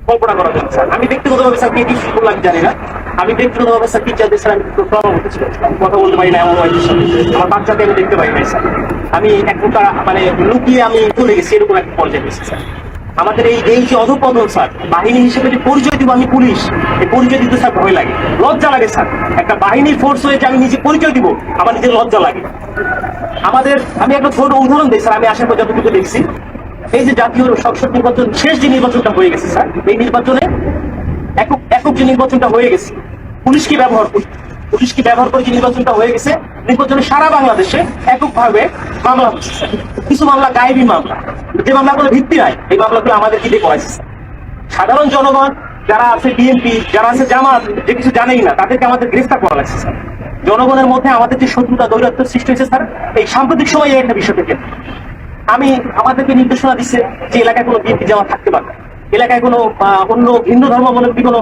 কল্পনা করা যায় স্যার। আমি ব্যক্তিগতভাবে স্যার কি করলাম আমি জানি না। আমি ব্যক্তিগতভাবে স্যার টিচারদের স্যার আমি প্রভাবিত ছিল, কথা বলতে পারি না এমন ওয়াইফের সাথে, আমার বাচ্চাকে আমি দেখতে পাই নাই স্যার। আমি এক প্রকার মানে লুকিয়ে আমি চলে গেছি, এরকম একটা পর্যায়ে গেছি স্যার। আমাদের এই এই যে অধপতন স্যার, বাহিনী হিসেবে যে পরিচয় দিব আমি পুলিশ, এই পরিচয় দিতে স্যার ভয় লাগে, লজ্জা লাগে স্যার। একটা বাহিনীর ফোর্স হয়ে যে আমি নিজে পরিচয় দিব, আমার নিজের লজ্জা লাগে। আমাদের আমি একটা ছোট উদাহরণ দিই স্যার, আমি আসার পর যতটুকু দেখছি, এই যে জাতীয় সংসদ নির্বাচন, শেষ যে নির্বাচনটা হয়ে গেছে স্যার, এই নির্বাচনে একক একক যে নির্বাচনটা হয়ে গেছে, পুলিশ কি ব্যবহার করছে, পুলিশ কি ব্যবহার করে যে নির্বাচনটা হয়ে গেছে, নির্বাচনে সারা বাংলাদেশে এককভাবে মামলা হচ্ছে স্যার। কিছু মামলা গায়েবী মামলা, যে মামলাগুলো ভিত্তি নাই, এই মামলাগুলো আমাদের কি দিয়ে করাইছে স্যার। সাধারণ জনগণ যারা আছে, বিএনপি যারা আছে, জামাত, যে কিছু জানেই না, তাদেরকে আমাদের গ্রেফতার করা লাগছে স্যার। জনগণের মধ্যে আমাদের যে শত্রুতা দৈরাত্ম সৃষ্টি হয়েছে স্যার, এই সাম্প্রতিক সময়ে এই একটা বিষয় থেকে আমি আমাদেরকে নির্দেশনা দিচ্ছে যে এলাকায় কোনো বিএনপি জামাত থাকতে পারবে না, এলাকায় কোনো অন্য হিন্দু ধর্মাবলম্বী কোনো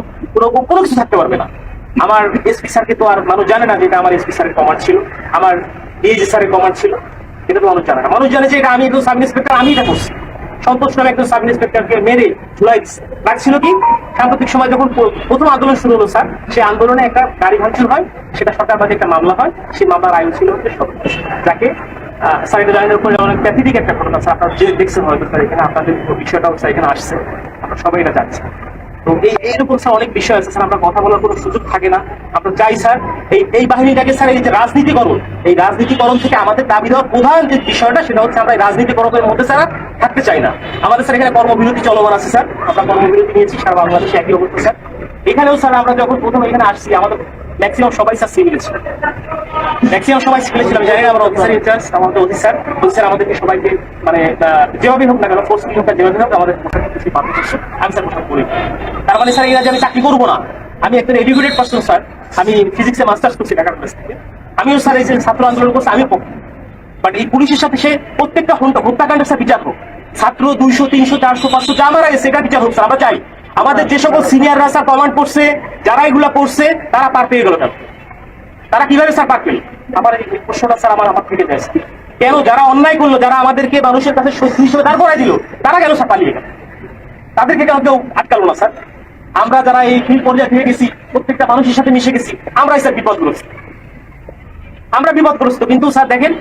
কোনো কিছু থাকতে পারবে না। আমার এসপি স্যারকে তো আর মানুষ জানে না যে এটা আমার এসপি স্যারের কমান্ড ছিল, আমার ডিএজি স্যারের কমান্ড ছিল, এটা তো মানুষ জানে না। মানুষ জানে যে এটা আমি একজন সাব ইন্সপেক্টর, আমি এটা করছি। সন্তোষ নামে একজন সাব ইন্সপেক্টরকে মেরে ঝুলাই দিচ্ছে। রাখছিল কি, সাম্প্রতিক সময় যখন প্রথম আন্দোলন শুরু হলো স্যার, সেই আন্দোলনে একটা গাড়ি ভাঙচুর হয়, সেটা সরকারবাদী একটা মামলা হয়, সেই মামলার আয়ু ছিল সন্তোষ, যাকে স্যার এটা জানেন উপরে অনেক প্যাথেটিক একটা ঘটনা স্যার, আপনারা যে দেখছেন হয়তো স্যার, এখানে আপনাদের বিষয়টাও স্যার এখানে আসছে, আমরা সবাই এটা জানছি। তো এইরকম স্যার অনেক বিষয় আছে স্যার, আমরা কথা বলার কোনো সুযোগ থাকে না। আমরা চাই স্যার এই বাহিনীটাকে স্যার, এই যে রাজনীতিকরণ, এই রাজনীতিকরণ থেকে আমাদের দাবি দেওয়ার প্রধান যে বিষয়টা, সেটা হচ্ছে আমরা এই রাজনীতিকরণের মধ্যে স্যার থাকতে চাই না। আমাদের স্যার এখানে কর্মবিরতি চলমান আছে স্যার, আমরা কর্মবিরতি নিয়েছি সারা বাংলাদেশে একই অবস্থা স্যার। এখানেও স্যার আমরা যখন প্রথম এখানে আসছি, আমাদের ম্যাক্সিমাম সবাই স্যার সিভিল ছিল, ম্যাক্সিমাম সবাই সিভিল ছিলাম, জানি না আমরা অফিসার ইনচার্জ আমাদের অফিসার স্যার আমাদেরকে সবাইকে মানে যেভাবে হোক না কেন, ফোর্স হোক না যেভাবে হোক আমাদের আমি স্যার পোশাক করি। তার মানে স্যার এরা যে আমি চাকরি করবো না, আমি একটা এডুকেটেড পার্সন স্যার, আমি ফিজিক্সে মাস্টার্স করছি ঢাকা কলেজ থেকে, আমিও স্যার এই যে ছাত্র আন্দোলন করছি, আমি পক্ষে। বাট এই পুলিশের সাথে সে প্রত্যেকটা হত্যাকাণ্ডের স্যার বিচার হোক, ছাত্র 200 300 400 500 যা মারা গেছে এটা বিচার হোক স্যার, আমরা চাই। আমাদের যে সকল সিনিয়ররা স্যার কমান্ড করছে, যারা এগুলা করছে, তারা পার পেয়ে গেল কেন, তারা কিভাবে স্যার পার পেল? আমার এই প্রশ্নটা স্যার আমার থেকে যায়, কেন যারা অন্যায় করলো, যারা আমাদেরকে মানুষের কাছে শত্রু হিসেবে দাঁড় করাই দিল, তারা কেন স্যার পালিয়ে গেল? তাদেরকে কেন কেউ আটকালো না স্যার? আমরা যারা এই ফিল্ড পর্যায়ে থেকে গেছি, প্রত্যেকটা মানুষের সাথে মিশে গেছি, আমরাই স্যার বিপদগ্রস্ত, আমরা বিপদগ্রস্ত। কিন্তু স্যার দেখেন,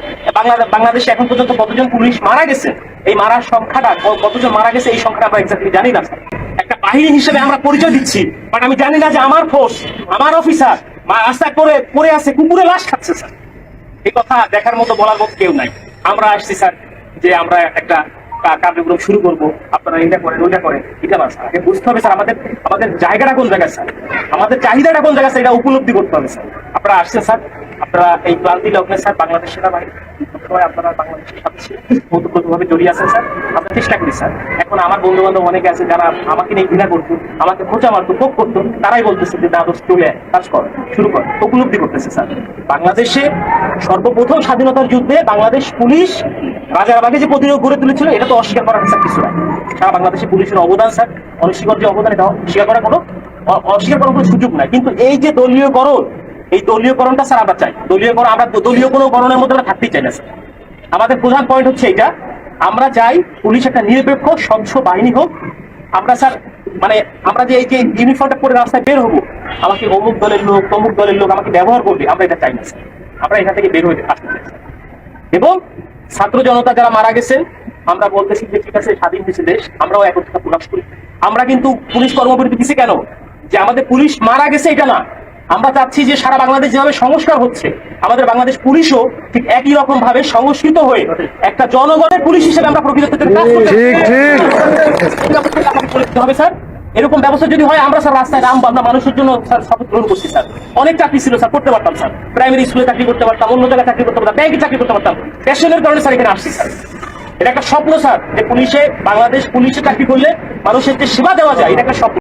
বাংলাদেশে এখন পর্যন্ত কতজন পুলিশ মারা গেছে, এই মারার সংখ্যাটা, কতজন মারা গেছে এই সংখ্যাটা আমরা এক্স্যাক্টলি জানি না স্যার। একটা বাহিনী হিসেবে আমরা পরিচয় দিচ্ছি, বাট আমি জানি না যে আমার ফোর্স, আমার অফিসার রাস্তায় পড়ে আছে, কুকুরে লাশ খাচ্ছে স্যার। এই কথা দেখার মতো, বলার মতো কেউ নাই। আমরা আসছি স্যার যে আমরা একটা কার্যক্রম শুরু করবো, আপনারা এটা করেন ওইটা করেন, এটা না স্যার। আগে বুঝতে হবে স্যার আমাদের আমাদের জায়গাটা কোন জায়গায় স্যার, আমাদের চাহিদাটা কোন জায়গায় স্যার, এটা উপলব্ধি করতে হবে স্যার। আপনারা আসছেন স্যার, আপনারা এই ক্লান্তি লগ্নে স্যার বাংলাদেশ সেনাবাহিনী আপনারা বাংলাদেশের সাথে ওতপ্রোতভাবে জড়িয়ে আছেন স্যার। আমরা চেষ্টা করি স্যার। এখন আমার বন্ধু বান্ধব অনেকে আছে যারা আমাকে নিয়ে ঘৃণা করতো, আমাকে খোঁচা মারতো, কোপ করতো, তারাই বলতেছে যে দাদোস চলে কাজ কর, শুরু কর, উপলব্ধি করতেছে স্যার। বাংলাদেশে সর্বপ্রথম স্বাধীনতার যুদ্ধে বাংলাদেশ পুলিশ রাজারবাগে যে প্রতিরোধ গড়ে তুলেছিল, এটা তো অস্বীকার করার স্যার কিছু নাই। সারা বাংলাদেশে পুলিশের অবদান স্যার, অনস্বীকার যে অবদান, এটা অস্বীকার করার কোনো সুযোগ নাই। কিন্তু এই যে দলীয়করণ, এই দলীয়করণটা স্যার আমরা চাই। আমরা দলীয় কোনো করণের মধ্যে আমরা থাকতেই চাই না স্যার। আমাদের প্রধান পয়েন্ট হচ্ছে এটা, আমরা চাই পুলিশ একটা নিরপেক্ষ স্বচ্ছ বাহিনী হোক। আমরা স্যার মানে আমরা যে এই যে ইউনিফর্মটা পরে রাস্তায় বের হবো, আমাকে অমুক দলের লোক তমুক দলের লোক আমাকে ব্যবহার করবে, আমরা এটা চাই না স্যার। আমরা এখান থেকে বের হয়ে আসতে চাই। এবং ছাত্র জনতা যারা মারা গেছেন, আমরা বলতেছি যে ঠিক আছে, স্বাধীন হয়েছে দেশ, আমরাও একত্রতা প্রকাশ করি। আমরা কিন্তু পুলিশ কর্মবিরতি দিচ্ছি কেন, যে আমাদের পুলিশ মারা গেছে এটা না, আমরা চাচ্ছি যে সারা বাংলাদেশ যেভাবে সংস্কার হচ্ছে, আমাদের বাংলাদেশ পুলিশও ঠিক একই রকম ভাবে সংস্কৃত হয়ে একটা জনগণের পুলিশ হিসেবে আমরা প্রকৃত কাজ করতে হবে স্যার। এরকম ব্যবস্থা যদি হয়, আমরা স্যার রাস্তায় নামবো, আমরা মানুষের জন্য স্যার শপথ গ্রহণ করছি স্যার। অনেক চাকরি ছিল স্যার, করতে পারতাম স্যার, প্রাইমারি স্কুলে চাকরি করতে পারতাম, অন্য জায়গায় চাকরি করতে পারতাম, ব্যাংকে চাকরি করতে পারতাম, প্যাশনের কারণে স্যার এখানে আসছি স্যার। এটা একটা স্বপ্ন স্যার, যে বাংলাদেশ পুলিশে চাকরি করলে মানুষের যে সেবা দেওয়া যায়, এটা একটা স্বপ্ন।